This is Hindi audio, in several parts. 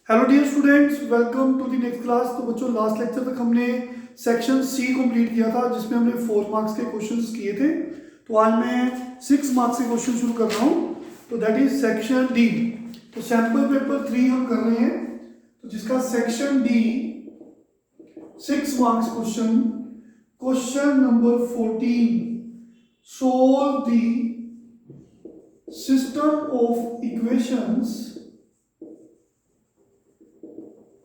Hello dear students, welcome to the next class. तो बच्चों, लास्ट लेक्चर तक हमने सेक्शन सी कंप्लीट किया था जिसमें हमने 4 मार्क्स के क्वेश्चंस किए थे। तो आज मैं 6 मार्क्स के क्वेश्चन शुरू कर रहा हूँ, तो दैट इज सेक्शन डी। तो सैम्पल पेपर 3 हम कर रहे हैं, तो जिसका section D 6 marks question. Question number 14, solve the system of equations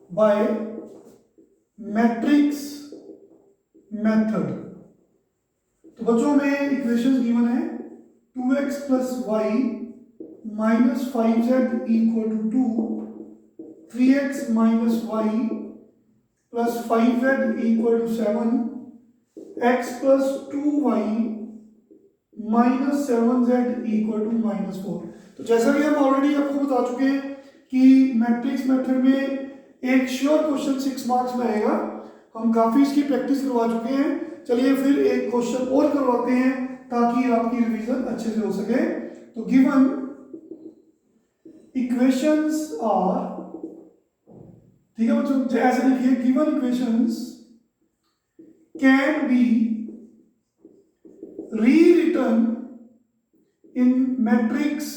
by matrix method. तो बच्चों में इक्वेशंस गिवन है 2x plus Y minus 5z equal to 2, 3x minus Y plus 5z equal to 7, x plus 2y minus 7z equal to -4। तो जैसा कि हम ऑलरेडी आपको बता चुके हैं कि मैट्रिक्स मेथड में एक श्योर क्वेश्चन 6 मार्क्स में आएगा। हम काफी इसकी प्रैक्टिस करवा चुके हैं। चलिए फिर एक क्वेश्चन और करवाते हैं ताकि आपकी रिवीजन अच्छे से हो सके। तो गिवन इक्वेशंस आर, ठीक है बच्चों, ऐसे लिखिए, given equations can be rewritten in matrix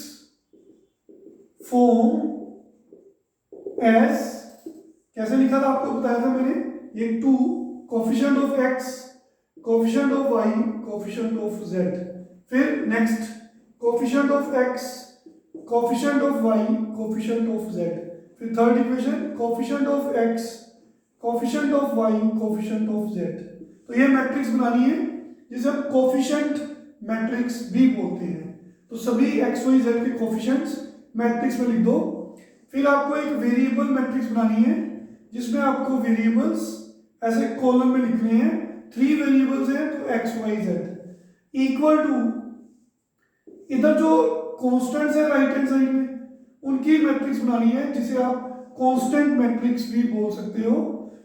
form as, कैसे लिखा था आपको बताया था मैंने, ये 2 coefficient of x, coefficient of y, coefficient of z। फिर next coefficient of x, coefficient of y, coefficient of z। फिर third equation coefficient of x, coefficient of y, coefficient of z। तो ये मैट्रिक्स बनानी है जिसे हम कोफिशिएंट मैट्रिक्स भी बोलते हैं। तो सभी x y z के कोफिशिएंट्स मैट्रिक्स में लिख दो। फिर आपको एक वेरिएबल मैट्रिक्स बनानी है जिसमें आपको वेरिएबल्स ऐसे कॉलम में लिखने हैं। 3 वेरिएबल्स हैं तो x y z equal to, इधर जो कांस्टेंट्स है राइट हैंड साइड में उनकी मैट्रिक्स बनानी है जिसे आप कांस्टेंट मैट्रिक्स भी बोल सकते हो।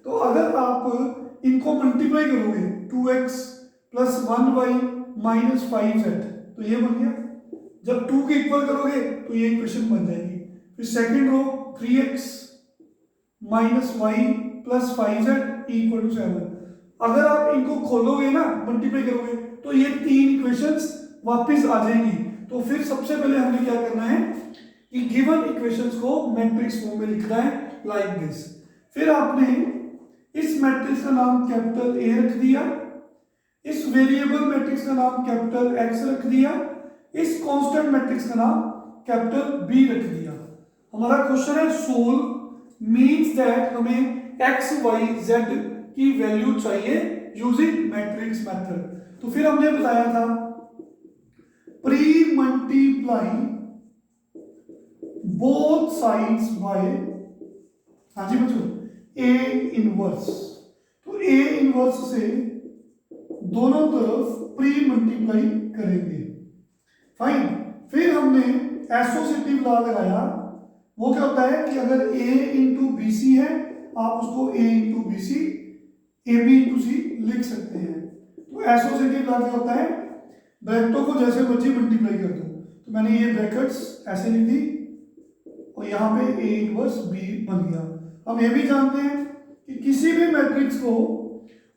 तो अगर आप इनको मल्टीप्लाई करोगे 2x plus 1y minus 5z तो ये बन गया। जब 2 के इक्वल करोगे तो ये इक्वेशन बन जाएगी। फिर second row 3x minus Y plus 5z equal to 7। अगर आप इनको खोलोगे ना, मल्टीप्लाई करोगे, तो ये 3 इक्वेशंस वापस आ जाएंगी। तो फिर सबसे पहले हमें क्या करना है कि गिवन इक्वेशंस को मैट्रिक्स फॉर्म में लिखना है लाइक दिस। फिर आपने इस मैट्रिक्स का नाम कैपिटल A रख दिया, इस वेरिएबल मैट्रिक्स का नाम कैपिटल X रख दिया, इस कांस्टेंट मैट्रिक्स का नाम कैपिटल B रख दिया। हमारा क्वेश्चन है सोल्व, मीन्स दैट हमें x y z की वैल्यू चाहिए यूजिंग मैट्रिक्स मेथड। तो फिर हमने बताया था pre multiply both sides by, हाँ जी बच्चों, a इनवर्स। तो a इनवर्स से दोनों तरफ प्री मल्टीप्लाई करेंगे। फाइन। फिर हमने एसोसिएटिव लॉ लगाया। वो क्या होता है कि अगर a इंटू बी सी है आप उसको a into B C, A B into C लिख सकते हैं। तो एसोसिएटिव लॉ क्या होता है, ब्रैकेटों को जैसे मर्जी मल्टीप्लाई कर दो। तो मैंने ये ब्रैकेट्स ऐसे लिख दी और यहाँ पे a इनवर्स b बन गया। हम ये भी जानते हैं कि किसी भी मैट्रिक्स को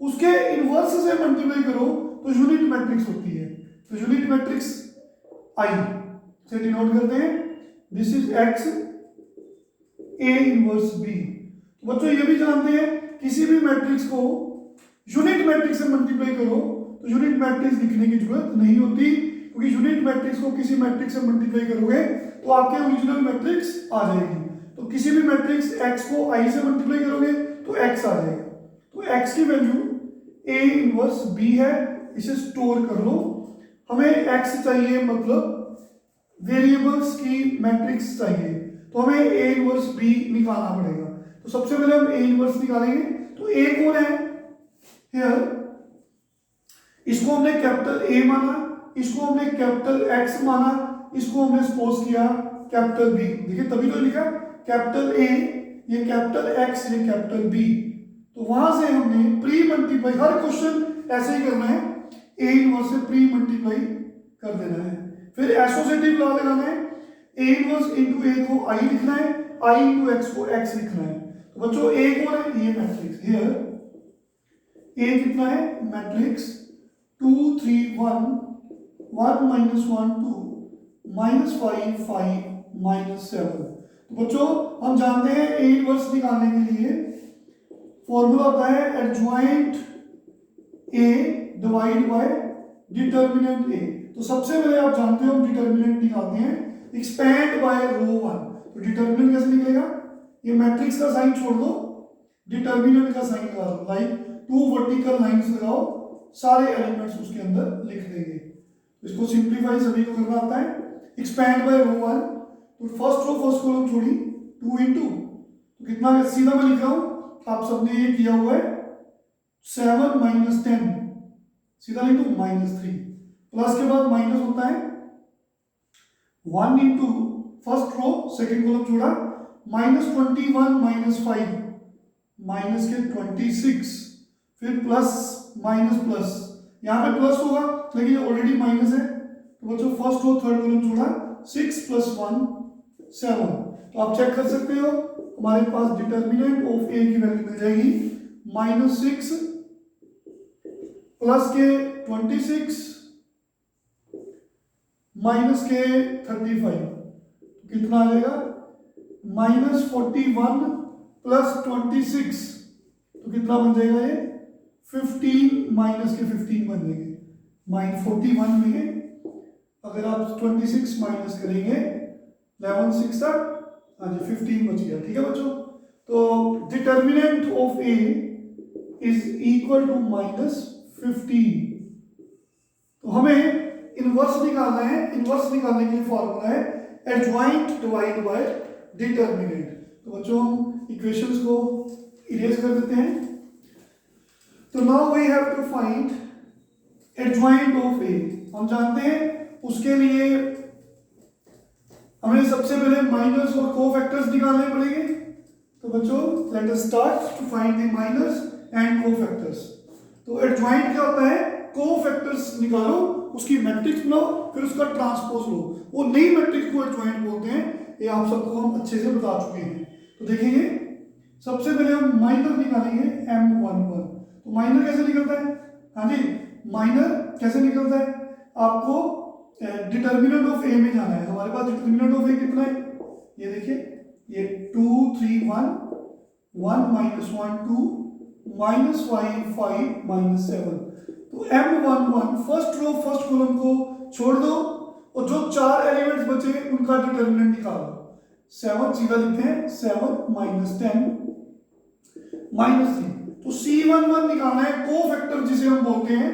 उसके इनवर्स से मल्टीप्लाई करो तो यूनिट मैट्रिक्स होती है। तो यूनिट मैट्रिक्स I से डिनोट करते हैं, this is x A inverse B। तो बच्चों ये भी जानते हैं किसी भी मैट्रिक्स को यूनिट मैट्रिक्स से मल्टीप्लाई करो तो यूनिट मैट्रिक्स लिखने की जरूरत नहीं होती, क्योंकि यूनिट मैट्रिक्स को किसी मैट्रिक्स से मल्टीप्लाई करोगे तो आपके ओरिजिनल मैट्रिक्स आ जाएगी। तो किसी भी मैट्रिक्स x को I से मल्टीप्लाई करोगे तो x आ जाएगा। तो x की वैल्यू A इनवर्स B है, इसे स्टोर कर लो। हमें x चाहिए, मतलब वेरिएबल्स की मैट्रिक्स चाहिए, तो हमें a इनवर्स b निकालना पड़ेगा। तो सबसे पहले हम a इनवर्स निकालेंगे। तो a कौन है हियर, इसको हमने कैपिटल A माना, इसको हमने कैपिटल X माना, इसको हमने सपोज किया कैपिटल B। देखिए तभी तो लिखा कैपिटल A, ये कैपिटल X, ये कैपिटल B। तो वहां से हमने प्री मल्टीप्लाई, हर क्वेश्चन ऐसे ही करना है, a इनवर्स से प्री मल्टीप्लाई कर देना है। फिर एसोसिएटिव लॉ लगाना है, a इनवर्स इनटू a को I लिखना है, आई इंटू एक्स को एक्स लिखना है। तो बच्चों ए कौन है, ये मैट्रिक्स हियर ए कितना है, मैट्रिक्स 2 3 1 1 -1 2 -5 5 -7। तो बच्चों हम जानते हैं ए इनवर्स निकालने के लिए फॉर्मूला होता है adjoint A divide by determinant A. तो सबसे पहले आप जानते हो हम डिटर्मिनेंट निकालते हैं एक्सपेंड बाय रो 1। तो डिटर्मिनेंट कैसे निकलेगा, ये मैट्रिक्स का साइन छोड़ दो, डिटर्मिनेंट का साइन लगा दो, लाइक 2 वर्टिकल लाइंस लगाओ, सारे एलिमेंट्स उसके अंदर लिख देंगे। इसको सिंप्लीफाई सभी को करना आता है। एक्सपेंड बाय रो 1, तो फर्स्ट रो फर्स्ट कॉलम छोड़ी 2 इंटू, तो कितना सीधा मैं लिख रहा हूं, आप सबने ये किया हुआ है 7 - 10, सीधा लिख दो -3, प्लस के बाद माइनस होता है 1 into first row second column छोड़ा -21 -5 माइनस के 26, फिर प्लस माइनस प्लस, यहां पे प्लस होगा लेकिन ऑलरेडी माइनस है। तो बच्चों फर्स्ट रो थर्ड कॉलम छोड़ा 6 + 1 7। तो आप चेक कर सकते हो हमारे पास डिटर्मिनेंट ऑफ ए की वैल्यू मिल जाएगी -6 प्लस के 26 माइनस के 35, कितना आ जाएगा -41 प्लस 26, तो कितना बन जाएगा ये 15 माइनस के 15 बन जाएंगे -41 में। अगर आप 26 माइनस करेंगे 11 6 तक, हाँ जी 15 बच गया। ठीक है बच्चों, तो determinant of A is equal to -15। तो हमें इनवर्स निकालना है, इनवर्स निकालने के लिए फॉर्मूला है एडजॉइंट डिवाइड बाय डिटर्मिनेंट। तो बच्चों हम इक्वेशंस को इरेज कर देते हैं। तो now we have to find adjoint of A. हम जानते हैं उसके लिए हमें सबसे पहले माइनस और कोफैक्टर्स निकालने पड़ेंगे। तो बच्चों let us start to find the minors and cofactors. तो एडजॉइंट क्या होता है, कोफैक्टर्स निकालो, उसकी मैट्रिक्स बनाओ, फिर उसका ट्रांसपोज लो, वो नई मैट्रिक्स को एडजॉइंट बोलते हैं। ये आप सबको हम अच्छे से बता चुके हैं। तो देखेंगे सबसे पहले हम माइनर निकालेंगे M11। तो माइनर कैसे निकलता है, हाँ जी माइनर कैसे निकलता है, आपको डिटर्मिनेंट ऑफ ए में जाना है। हमारे पास डिटर्मिनेंट ऑफ ए कितना है, ये देखिए ये 2 3 1 1 -1 2 -5 5 -7। तो M11 first row first column को छोड़ दो और जो 4 एलिमेंट्स बचे उनका डिटर्मिनेंट निकालो। 7 सीधा लिखते हैं 7 -10 -3। तो C11 निकालना है, कोफैक्टर जिसे हम बोलते हैं,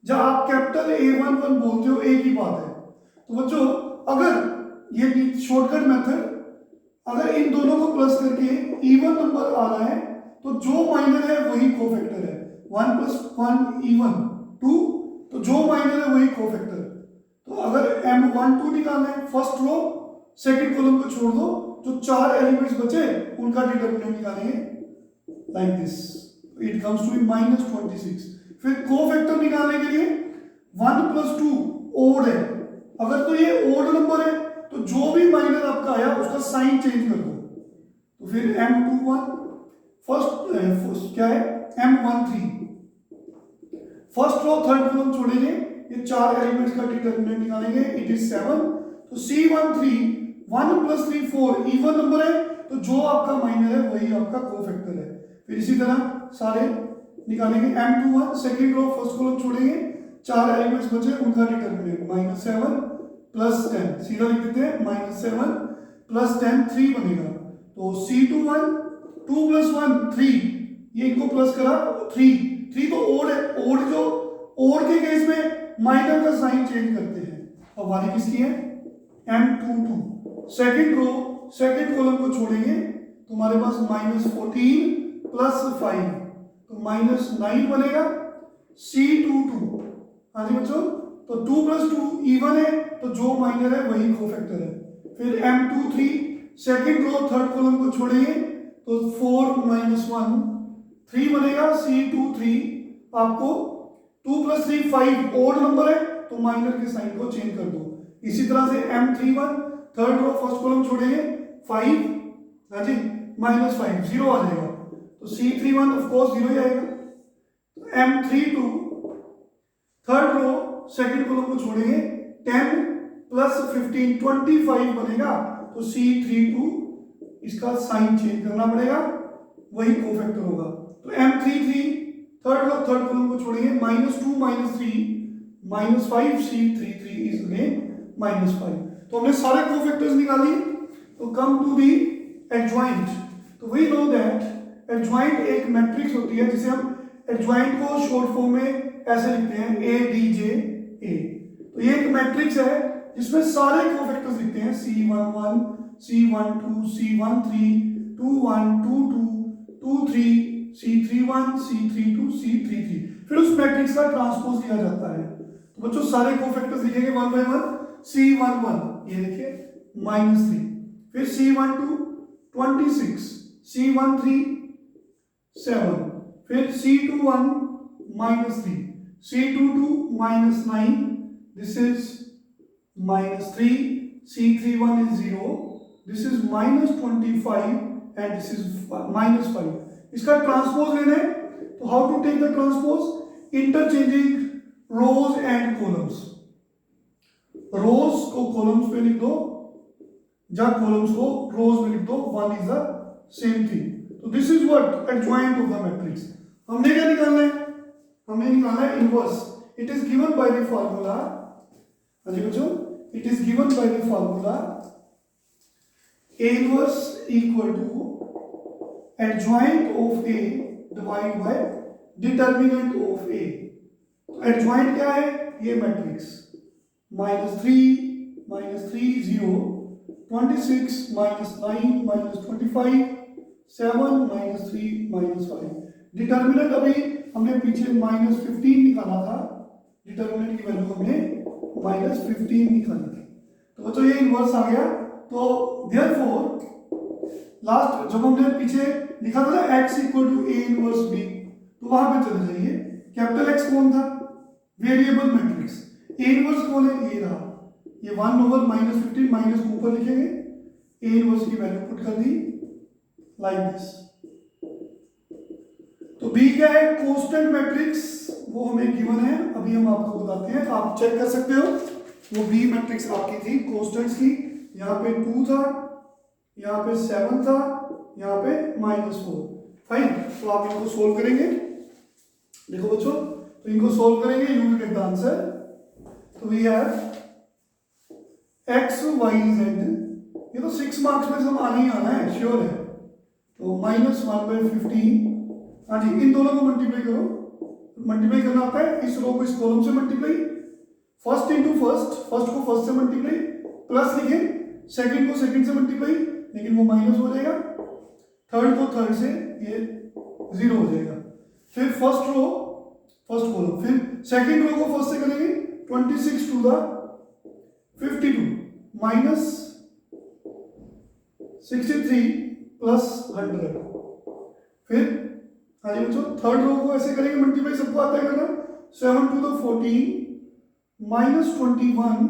जब आप कैपिटल A11 बोलते हो एक ही बात है। तो बच्चों अगर ये शॉर्टकट मेथड, अगर इन दोनों को प्लस करके इवन नंबर आ रहा है तो जो माइनर है वही कोफैक्टर है। 1 + 1 इवन 2, तो जो माइनर है वही कोफैक्टर। तो अगर M12 निकालना है, फर्स्ट रो सेकंड कॉलम को छोड़ दो, जो 4 एलिमेंट्स बचे उनका डिटर्मिनेंट निकालेंगे like this, it comes to -26। फिर कोफैक्टर निकालने के लिए 1 + 2 ओड है, अगर तो ये ओड नंबर है तो जो भी माइनर आपका आया उसका साइन चेंज कर दो। तो फिर M21 फर्स्ट क्या है M13, first row third column छोड़ेंगे, ये 4 एलिमेंट्स का डिटर्मिनेंट निकालेंगे, इट इज 7। तो C13 1 + 3 4 इवन नंबर है, तो जो आपका माइनर है वही आपका कोफैक्टर है। फिर इसी तरह सारे निकालेंगे। M21 second row first column छोड़ेंगे, 4 एलिमेंट्स बचे उनका डिटर्मिनेंट -7 + 10, सीधा लिख देते हैं -7 + 10 3 बनेगा। तो C21 2 + 1 3, ये इनको प्लस करा 3 तो ओड है, ओड जो ओड के केस में माइनर का साइन चेंज करते हैं। अब वाली किसकी है M22, second row second column को छोड़ेंगे तो हमारे पास -14 + 5, तो -9 बनेगा। C22, हाँ जी बच्चों, तो 2 + 2 इवन है, तो जो माइनर है वही कोफैक्टर है। फिर M23 second row third column को छोड़ेंगे तो 4 - 1 3 बनेगा। C23 आपको 2 + 3 5 ओड नंबर है, तो माइनर के साइन को चेंज कर दो। इसी तरह से M31 third row first column छोड़ेंगे 5 हाँ जी, -5 जीरो आ जाएगा, तो C31 ऑफ कोर्स जीरो ही आएगा। M32 third row second column को छोड़ेंगे, 10 प्लस 15 25 बनेगा, तो C32 इसका साइन चेंज करना पड़ेगा, वही कोफैक्टर होगा। तो M33 थर्ड कॉलम को छोड़ेंगे, -2 -3 -5 C33 इज अगेन -5। तो हमने सारे कोफैक्टर्स निकाली। तो कम टू दी एडजॉइंट। तो वी नो दैट एडजॉइंट एक मैट्रिक्स होती है, जिसे हम एडजॉइंट को शॉर्ट फॉर्म में ऐसे लिखते हैं ADJA। तो ये एक मैट्रिक्स है जिसमें सारे कोफैक्टर्स लिखते हैं, C11 C12 C13 21 22 23 C31 C32 C33। फिर उस मैट्रिक्स का ट्रांसपोज लिया जाता है। तो बच्चों सारे कोफैक्टर्स लिखेंगे वन बाय वन। C11 ये देखिए -3, फिर C12 26, C13 7, फिर C21 -3, C22 -9, this is -3, C31 is 0, this is -25 and this is -5। इसका ट्रांसपोज लेना है, तो how to take the transpose? Interchanging rows and columns. Rows को कॉलम्स पे लिख दो, जब कॉलम्स को रोज में लिख दो, one is the same thing. तो this is what adjoint of the matrix. हमने क्या निकालना है? हमने निकालना है inverse. It is given by the formula, हाँ जी बच्चों, it is given by the formula A inverse equal to adjoint of A divided by determinant of A। तो adjoint क्या है? ये मैट्रिक्स -3 -3 0 26 -9 -25 7 -3 -5। डिटर्मिनेंट अभी हमने पीछे -15 निकाला था, डिटर्मिनेंट की वैल्यू हमने -15 निकाली थी। तो बच्चों ये इनवर्स आ गया। तो देयरफॉर लास्ट जब हमने पीछे लिखा था ना x equal to A inverse B, तो वहां पे चले जाइए। कैपिटल X कौन था? Variable matrix. A इनवर्स कौन है? ये रहा, ये 1/-15 माइनस को ऊपर लिखेंगे, A इनवर्स की वैल्यू पुट कर दी लाइक दिस। तो B क्या है? कांस्टेंट मैट्रिक्स, वो हमें गिवन है, अभी हम आपको बताते हैं, आप चेक कर सकते हो। वो B मैट्रिक्स आपकी थी कांस्टेंट्स की, यहाँ पे 2 था, यहाँ पे 7 था, यहाँ पे -4। फाइन। तो आप इनको सोल्व करेंगे, देखो बच्चों, तो इनको सोल्व करेंगे, you will get the answer. तो we have x y z, ये तो 6 मार्क्स में सब आना ही आना है, श्योर है। तो -1/15, हाँ जी, इन दोनों को मल्टीप्लाई करो। मल्टीप्लाई करना आता है, इस रो को इस कॉलम से multiply, first into first, first को फर्स्ट से मल्टीप्लाई, प्लस लिखे, सेकंड को सेकंड से मल्टीप्लाई, लेकिन वो माइनस हो जाएगा, थर्ड को थर्ड से, ये 0 हो जाएगा। फिर फर्स्ट रो फर्स्ट कॉलम, फिर सेकंड रो को फर्स्ट से करेंगे, 26 टू द 52 माइनस 63 प्लस 100। फिर हाँ जी बच्चों, थर्ड रो को ऐसे करेंगे मल्टीप्लाई, सबको आता है करना, 7 टू द 14 माइनस 21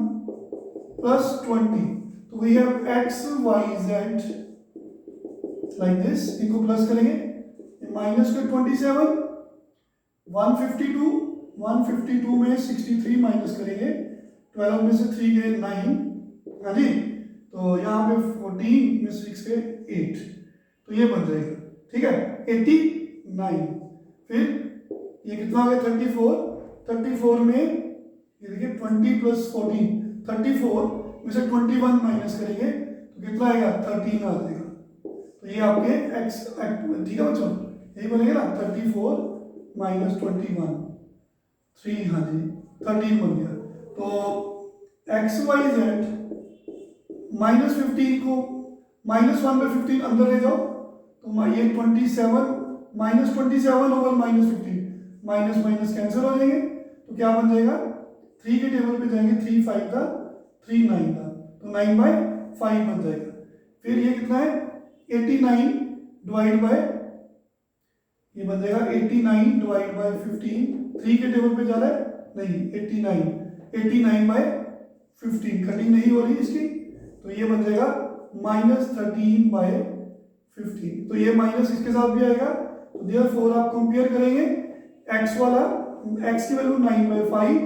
प्लस 20। तो we have x y z like this, इनको प्लस करेंगे, माइनस के 27 152 में 63 माइनस करेंगे, 12 में से 3 गए 9, हाँ जी, तो यहाँ पे 14 में 6 गए 8, तो ये बन जाएगा, ठीक है, 89। फिर ये कितना हो गया? 34 में ये देखिए 20 प्लस 14, 34 में से 21 माइनस करेंगे तो कितना आएगा? 13 आ जाएगा। तो ये आपके x, ठीक है बच्चों, यही बनेगा ना, 34 माइनस 21 3, हाँ जी 13 बन गया। तो एक्स वाई जेड -15 को -1/15 अंदर ले जाओ, तो ये 27 -27 ओवर -15, माइनस कैंसिल हो जाएंगे, तो क्या बन जाएगा? 3 के टेबल पे जाएंगे, 3 5 का 3 9 का, तो 9/5 बन जाएगा। फिर ये कितना है? 89 डिवाइड बाय, ये बन जाएगा 89 डिवाइड बाय 15, 3 के टेबल पे जा रहा है, नहीं 89/15, कटिंग नहीं हो रही इसकी, तो ये बन जाएगा -13/15। 15। तो ये माइनस इसके साथ भी आएगा, तो देयरफॉर आप कंपेयर करेंगे x वाला, x की वैल्यू 9/5,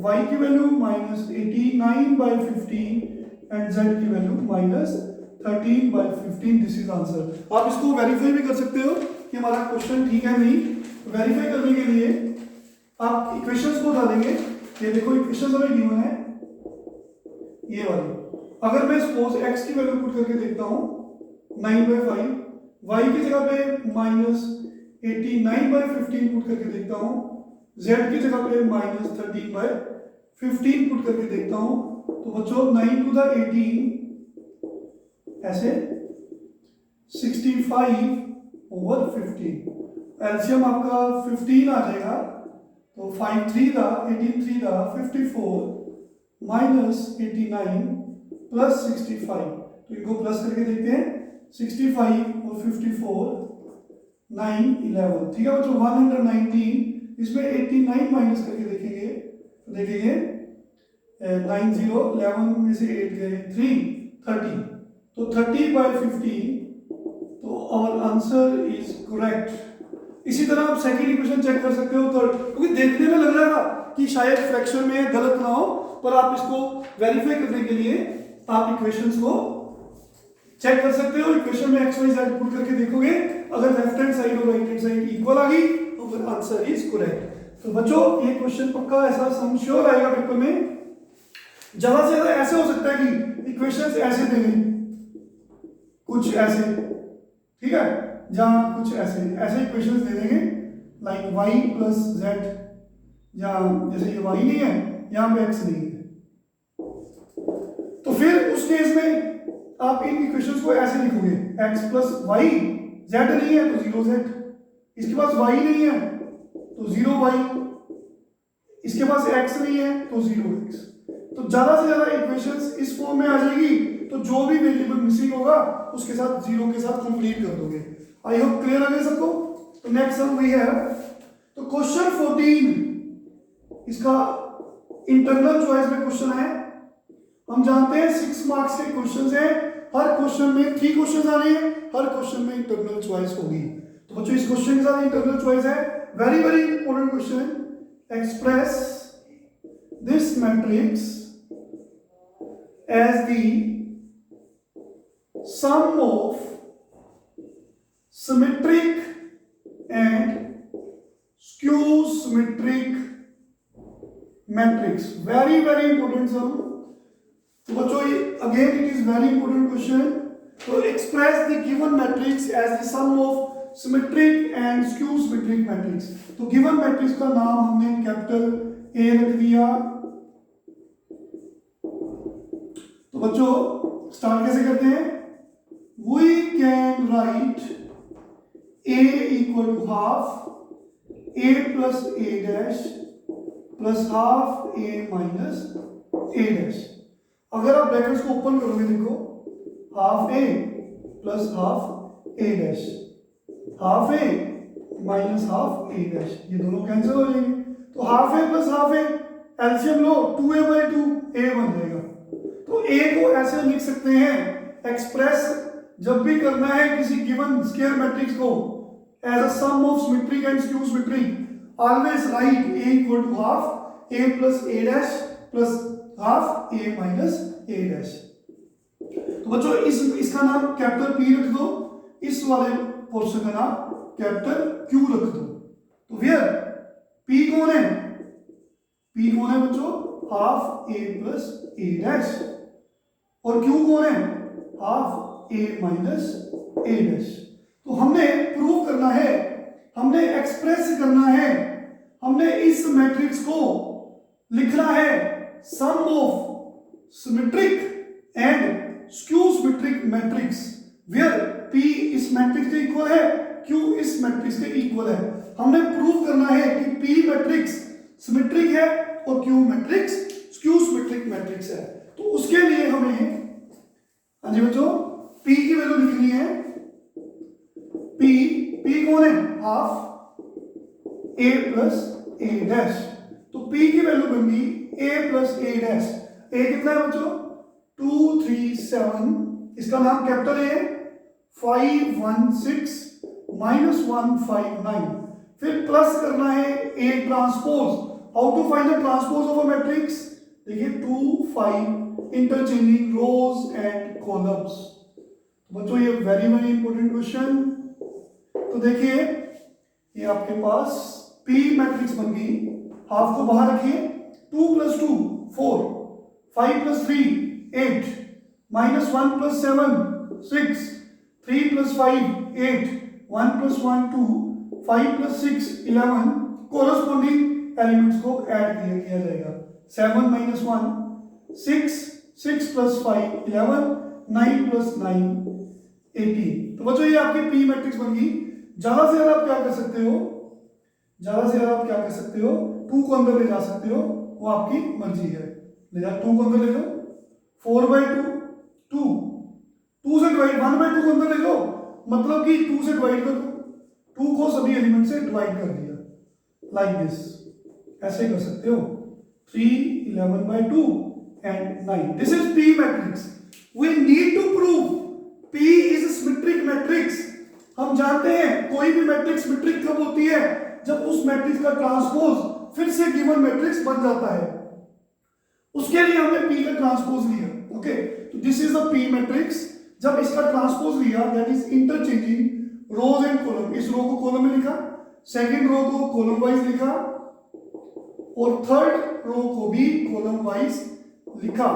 y की वैल्यू -89/15 एंड z की वैल्यू -13/15। This is answer. आप इसको वेरीफाई भी कर सकते हो कि हमारा क्वेश्चन ठीक है नहीं। वेरीफाई करने के लिए आप इक्वेशंस को डालेंगे। ये देखो इक्वेशंस हमें गिवन है ये वाली। अगर मैं सपोज x की वैल्यू पुट करके देखता हूं 9/5, y की जगह पे -89/15 पुट करके देखता हूं, z की जगह पे -13/15 पुट करके देखता हूं, तो बच्चों 9 to the 18 ऐसे 65/15। एलसीएम आपका 15 आ जाएगा, तो 5 3 दा 18 3 दा 54 -89 प्लस 65। तो इनको प्लस करके देखते हैं, 65 और 54 9 11। ठीक है बच्चों, 119। इसमें 89 माइनस करके देखेंगे तो देखेंगे 9 0 11 में से 8 गए 3 30, तो 30/15। तो आवर आंसर इज करेक्ट। इसी तरह आप सेकंड इक्वेशन चेक कर सकते हो थर्ड, क्योंकि देखने में लग रहा था कि शायद फ्रैक्शन में गलत ना हो, पर आप इसको वेरीफाई करने के लिए आप इक्वेशंस को चेक कर सकते हो। इक्वेशन में x y z पुट करके देखोगे, अगर लेफ्ट हैंड साइड और राइट हैंड साइड इक्वल आ गई तो फिर आंसर इज करेक्ट। तो बच्चों ये क्वेश्चन पक्का ऐसा सम श्योर आएगा पेपर में। ज्यादा से ज्यादा ऐसे हो सकता है कि इक्वेशंस ऐसे दे दें, कुछ ऐसे, ठीक है, जहां कुछ ऐसे इक्वेशंस दे देंगे लाइक y + z, जहां जैसे ये y नहीं है, यहां पे x नहीं है, तो फिर उस केस में आप इन इक्वेशंस को ऐसे लिखोगे x + y, z नहीं है तो 0z, इसके पास y नहीं है तो 0y, इसके पास x नहीं है तो 0x। तो ज्यादा से ज्यादा इक्वेशंस इस फॉर्म में आ जाएगी, तो जो भी वेरिएबल मिसिंग होगा उसके साथ 0 के साथ कंप्लीट कर दोगे। आई होप क्लियर आ गया सबको। तो नेक्स्ट सम वी हैव, तो क्वेश्चन 14 इसका इंटरनल चॉइस में क्वेश्चन है। हम जानते हैं 6 मार्क्स के क्वेश्चंस हैं, हर क्वेश्चन में 3 क्वेश्चंस आ रहे हैं, हर क्वेश्चन में इंटरनल चॉइस होगी। तो बच्चों इस क्वेश्चन के साथ इंटरनल चॉइस है, very very important question. Express this matrix as the sum of symmetric and skew symmetric matrix। very very important sum। तो बच्चों again it is very important question। तो express the given matrix as the sum of symmetric and skew symmetric matrix। तो given matrix का नाम हमने कैपिटल A रख दिया। तो बच्चों स्टार्ट कैसे करते हैं, we can write a equal to half a plus a dash plus half a minus a dash। अगर आप ब्रैकेट्स को ओपन करोगे, देखो half a plus half a dash, half a minus half a dash, ये दोनों कैंसिल हो जाएंगे। तो half a plus half a LCM low 2a/2 a बन जाएगा। तो a को ऐसे लिख सकते हैं, एक्सप्रेस जब भी करना है किसी गिवन स्क्वायर मैट्रिक्स को as a sum of symmetric and skew symmetric, always write a equal to half a plus a dash plus half a minus a dash. तो बच्चों इसका नाम कैपिटल P रख दो, इस वाले पोर्शन का नाम कैपिटल Q रख दो। तो फिर P कौन है, P कौन है बच्चों, half a plus a dash, और Q कौन है, half a minus a dash. तो हमने प्रूव करना है, हमने एक्सप्रेस करना है, हमने इस मैट्रिक्स को लिखना है sum of symmetric and skew symmetric matrix where P इस मैट्रिक्स के इक्वल है, Q इस मैट्रिक्स के इक्वल है। हमने प्रूव करना है कि P मैट्रिक्स सिमेट्रिक है और Q matrix skew symmetric matrix है। तो उसके लिए हमें, हाँ जी बच्चों, P की वैल्यू लिखनी है। P कौन है, half a plus a dash. तो P की वैल्यू बन गई a plus a dash. a कितना है बच्चों, 2 3 7, इसका नाम कैपिटल A है, 516 माइनस 159, फिर प्लस करना है A transpose. How to find the transpose of a matrix? देखिए 2 5 इंटरचेंजिंग रोज एंड कॉलम्स। बच्चों ये वेरी इंपॉर्टेंट क्वेश्चन। तो देखिए ये आपके पास P मैट्रिक्स बन गई, हाफ को बाहर रखिए, 2 + 2 4, 5 + 3 8, -1 + 7 6, 3 + 5 8, 1 + 1 2, 5 + 6 11। कोरस्पॉन्डिंग एलिमेंट्स को ऐड किया जाएगा। 7 - 1 6, 6 + 5 11, 9 + 9 18। तो बच्चों ये आपकी P मैट्रिक्स बन गई। ज्यादा से ज्यादा आप क्या कर सकते हो, ज्यादा से ज्यादा आप क्या कर सकते हो, 2 को अंदर ले जा सकते हो, वो आपकी मर्जी है। ले जा 2 को अंदर ले जाओ, 4/2 2, 2 से डिवाइड 1/2 को अंदर ले जाओ, मतलब कि 2 से डिवाइड कर दो, 2 को सभी एलिमेंट से डिवाइड कर दिया, लाइक दिस, ऐसे कर सकते हो। 3 11/2 and 9। This is P matrix. We need to prove P is symmetric matrix. हम जानते हैं कोई भी मैट्रिक्स सिमेट्रिक कब होती है, जब उस मैट्रिक्स का ट्रांसपोज फिर से गिवन मैट्रिक्स बन जाता है। उसके लिए हमने P का ट्रांसपोज लिया। ओके, तो this is the P matrix. जब इसका ट्रांसपोज लिया, that is interchanging rows and column. इस रो को कॉलम में लिखा, सेकंड रो को कॉलम वाइज लिखा, और थर्ड रो को भी कॉलम वाइज लिखा।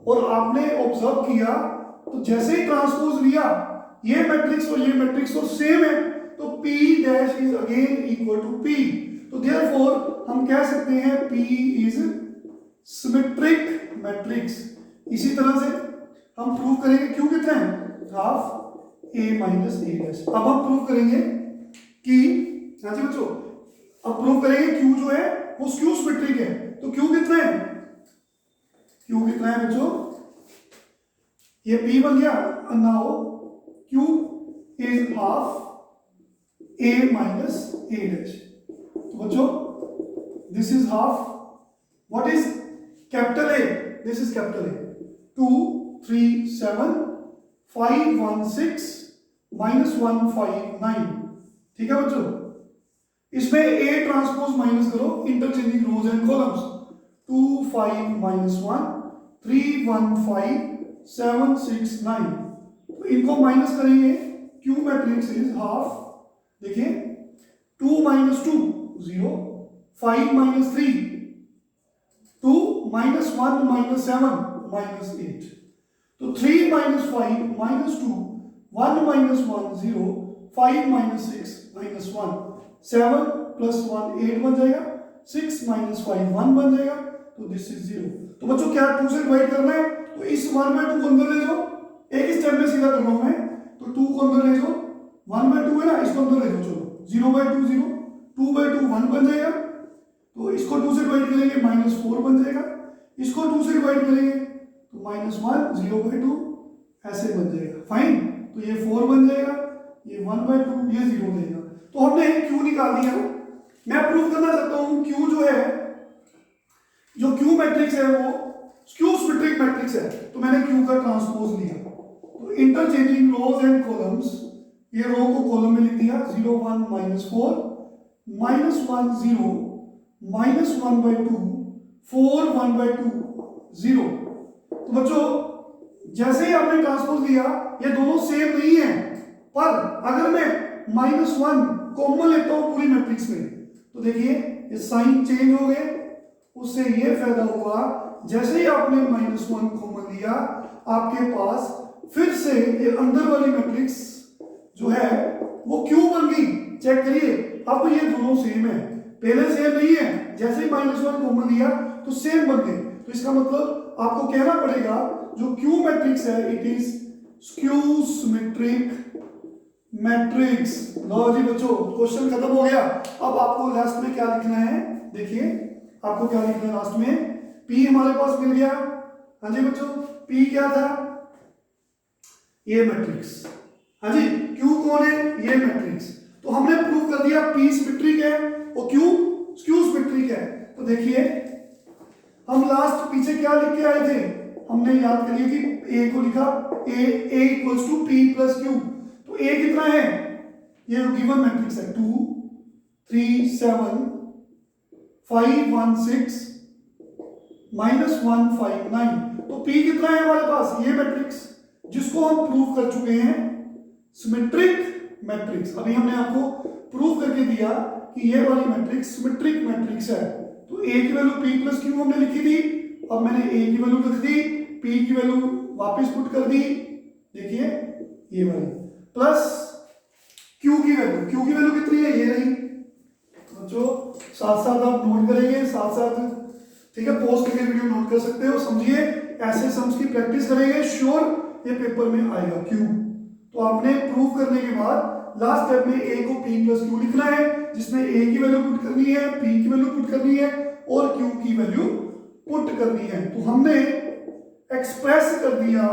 और आपने ऑब्जर्व किया, तो जैसे ही ट्रांसपोज लिया, ये मैट्रिक्स और ये मैट्रिक्स तो सेम है, तो P dash is again equal to P। तो देयरफॉर हम कह सकते हैं P इज सिमेट्रिक मैट्रिक्स। इसी तरह से हम प्रूव करेंगे Q कितना है, half A minus A dash. अब हम प्रूव करेंगे कि, हाँ जी बच्चों, अब प्रूव करेंगे Q जो है वो Q सिमेट्रिक है। तो Q कितना है, Q कितना है बच्चों, ये P बन गया। Now Q is half A minus A dash. तो बच्चों this is half, what is capital A, this is capital A, 2 3 7 5 1 6 -1 5 9। ठीक है बच्चों, इसमें A ट्रांसपोज माइनस करो, इंटरचेंजिंग रोज एंड कॉलम्स। 2 5 -1 3 1 5 7 6 9। तो इनको माइनस करेंगे, Q मैट्रिक्स इज हाफ, देखिए 2 - 2 0, 5 - 3 2, -1 - 7 -8। तो 3 - 5 -2, 1 - 1 0, 5 - 6 -1, 7 + 1 8 बन जाएगा, 6 - 5 1 बन जाएगा। तो दिस इज 0। तो बच्चों क्या 2 से डिवाइड करना है, तो इस 1/2 को अंदर ले जाओ, एक ही स्टेप में सीधा कर रहा हूं मैं। तो 2 को अंदर ले जाओ, 1/2 है ना, इसको अंदर ले जाओ, चलो 0/2 0, 2/2 1 बन जाएगा। तो इसको 2 से डिवाइड करेंगे, -4 बन जाएगा। इसको 2 से डिवाइड करेंगे तो -1 0/2 ऐसे बन जाएगा। फाइन, तो ये 4 बन जाएगा, ये 1/2, ये 0 रहेगा। तो हमने Q निकाल दिया। मैं प्रूव करना चाहता हूं Q जो है, जो Q मैट्रिक्स है वो Q सिमेट्रिक मैट्रिक्स है। तो मैंने Q का ट्रांसपोज लिया, तो इंटरचेंजिंग रोज एंड कॉलम्स, ये रो को कॉलम में लिख दिया, 0 1 -4 -1 0 -1/2 4 1/2 0। तो बच्चों जैसे ही आपने ट्रांसपोज लिया, ये दोनों सेम नहीं है, पर अगर मैं -1 कॉमन लेता हूं पूरी मैट्रिक्स में, तो देखिए ये साइन चेंज हो गए। उससे ये फायदा हुआ, जैसे ही आपने -1 कॉमन लिया, आपके पास फिर से ये अंदर वाली मैट्रिक्स जो है वो Q बन गई। चेक करिए, अब ये दोनों सेम है, पहले सेम नहीं है, जैसे ही -1 कॉमन लिया तो सेम बन गए। तो इसका मतलब आपको कहना पड़ेगा जो Q मैट्रिक्स है, it is skew symmetric matrix. लो जी बच्चों, क्वेश्चन खत्म हो गया। अब आपको लास्ट में क्या लिखना है, देखिए आपको क्या लिखना है लास्ट में। P हमारे पास मिल गया, हाँ जी बच्चों, P क्या था, ये मैट्रिक्स, हाँ जी। Q कौन है, ये मैट्रिक्स। तो हमने प्रूव कर दिया P सिमेट्रिक है और Q स्क्यू सिमेट्रिक है। तो देखिए हम लास्ट पीछे क्या लिख के आए थे, हमने याद करिए कि A को लिखा A = P + Q। ए कितना है, ये गिवन मैट्रिक्स है 2 3 7 5 1 6 -1 5 9। तो पी कितना है हमारे पास, ये मैट्रिक्स जिसको हम प्रूव कर चुके हैं सिमेट्रिक मैट्रिक्स। अभी हमने आपको प्रूव करके दिया कि ये वाली मैट्रिक्स सिमेट्रिक मैट्रिक्स है। तो ए की वैल्यू पी प्लस क्यू हमने लिखी थी, अब मैंने ए की वैल्यू लिख दी, पी की वैल्यू वापस पुट कर दी, देखिए ये वाली, प्लस क्यू की वैल्यू कितनी है, ये रही। बच्चों साथ साथ आप नोट करेंगे, साथ साथ ठीक है, पॉज करके वीडियो नोट कर सकते हो, समझिए ऐसे सम्स की प्रैक्टिस करेंगे, श्योर ये पेपर में आएगा। क्यू तो आपने प्रूव करने के बाद लास्ट स्टेप में ए को पी प्लस क्यू लिखना है, जिसमें ए की वैल्यू पुट करनी है, पी की वैल्यू पुट करनी है और क्यू की वैल्यू पुट करनी है। तो हमने एक्सप्रेस कर दिया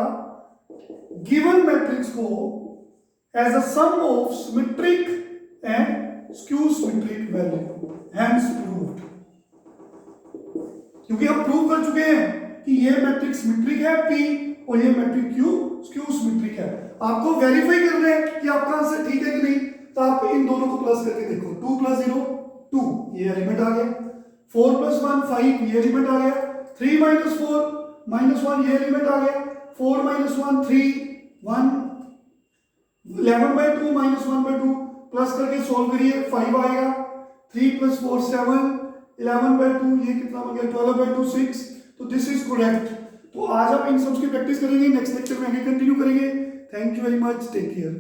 गिवन मैट्रिक्स को as a sum of symmetric and skew symmetric value, hence proved. क्योंकि हम प्रूव कर चुके हैं कि ये मैट्रिक्स सिमेट्रिक है पी और ये मैट्रिक क्यू स्क्यू सिमेट्रिक है। आपको वेरीफाई करना है कि आपका आंसर ठीक है कि नहीं, तो आप इन दोनों को प्लस करके देखो, 2 + 0 2, ये एलिमेंट आ गया, 4 + 1 5, ये एलिमेंट आ गया, 3 - 4 -1, ये एलिमेंट आ गया, 4 - 1 3 1, 11/2 -1/2, प्लस करके सॉल्व करिए 5 आएगा, 3 + 4 7, 11/2, ये कितना बन गया 12/2 6। तो दिस इज करेक्ट। तो आज आप इन सब की प्रैक्टिस करेंगे, नेक्स्ट लेक्चर में आगे कंटिन्यू करेंगे। Thank you very much, take care.